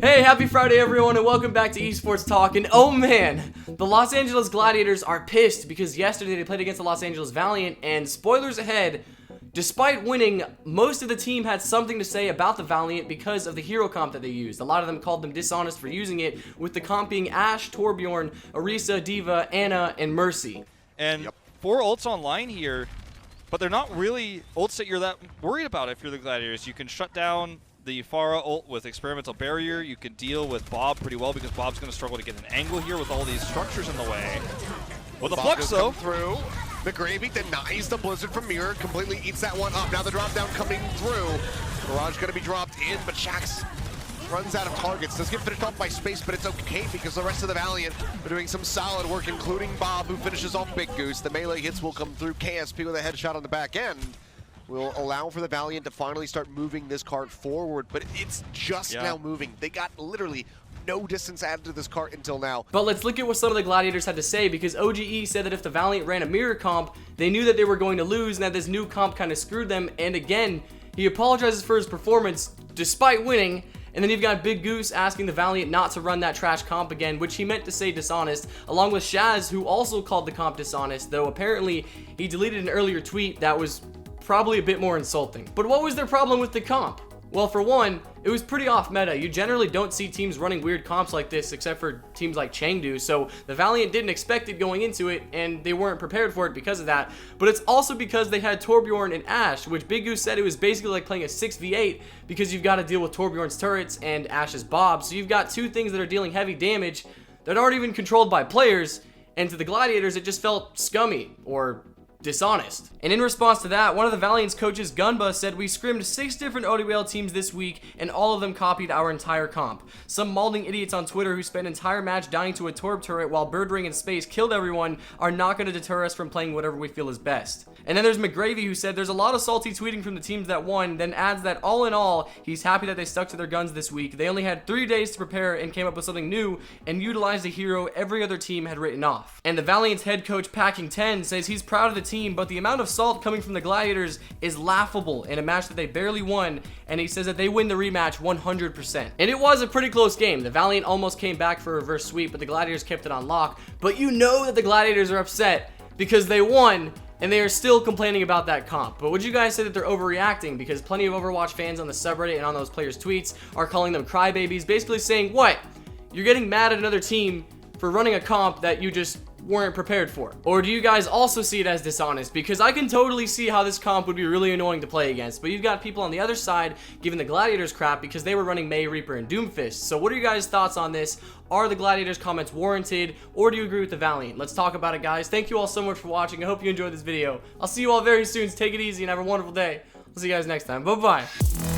Hey, happy Friday everyone, and welcome back to Esports Talk. And oh man, the Los Angeles Gladiators are pissed because yesterday they played against the Los Angeles Valiant, and spoilers ahead, despite winning, most of the team had something to say about the Valiant because of the hero comp that they used. A lot of them called them dishonest for using it, with the comp being Ashe, Torbjorn, Orisa, Diva, Ana, and Mercy. And 4 ults online here, but they're not really ults that you're that worried about if you're the Gladiators. You can shut down the Pharah ult with Experimental Barrier. You can deal with Bob pretty well because Bob's going to struggle to get an angle here with all these structures in the way. With the Flux though. Through. McGravy denies the Blizzard from Mirror, completely eats that one up. Now the drop down coming through. Barrage going to be dropped in, but Shax runs out of targets. Does get finished off by Space, but it's okay because the rest of the Valiant are doing some solid work, including Bob, who finishes off Big Goose. The melee hits will come through. KSP with a headshot on the back end will allow for the Valiant to finally start moving this cart forward, but it's just now moving. They got literally no distance added to this cart until now. But let's look at what some of the Gladiators had to say, because OGE said that if the Valiant ran a mirror comp, they knew that they were going to lose and that this new comp kind of screwed them. And again, he apologizes for his performance despite winning. And then you've got Big Goose asking the Valiant not to run that trash comp again, which he meant to say dishonest, along with Shaz, who also called the comp dishonest, though apparently he deleted an earlier tweet that was probably a bit more insulting. But what was their problem with the comp? Well, for one, it was pretty off meta. You generally don't see teams running weird comps like this except for teams like Chengdu, so the Valiant didn't expect it going into it and they weren't prepared for it because of that. But it's also because they had Torbjorn and Ashe, which Big Goose said it was basically like playing a 6v8 because you've got to deal with Torbjorn's turrets and Ashe's Bob. So you've got two things that are dealing heavy damage that aren't even controlled by players, and to the Gladiators it just felt scummy or dishonest. And in response to that, one of the Valiant's coaches, Gunba, said we scrimmed 6 different ODWL teams this week and all of them copied our entire comp. Some malding idiots on Twitter who spent an entire match dying to a Torb turret while Birdring and Space killed everyone are not going to deter us from playing whatever we feel is best. And then there's McGravy, who said there's a lot of salty tweeting from the teams that won, then adds that all in all, he's happy that they stuck to their guns this week. They only had 3 days to prepare and came up with something new and utilized a hero every other team had written off. And the Valiant's head coach, Packing 10, says he's proud of the team, but the amount of salt coming from the Gladiators is laughable in a match that they barely won, and he says that they win the rematch 100%. And it was a pretty close game. The Valiant almost came back for a reverse sweep, but the Gladiators kept it on lock. But you know that the Gladiators are upset because they won, and they are still complaining about that comp. But would you guys say that they're overreacting? Because plenty of Overwatch fans on the subreddit and on those players' tweets are calling them crybabies, basically saying, what? You're getting mad at another team for running a comp that you just weren't prepared for? Or do you guys also see it as dishonest? Because I can totally see how this comp would be really annoying to play against, but you've got people on the other side giving the Gladiators crap because they were running May, Reaper, and Doomfist. So what are you guys' thoughts on this? Are the Gladiators' comments warranted, or do you agree with the Valiant? Let's talk about it, guys. Thank you all so much for watching. I hope you enjoyed this video. I'll see you all very soon. So take it easy and have a wonderful day. I'll see you guys next time. Bye-bye.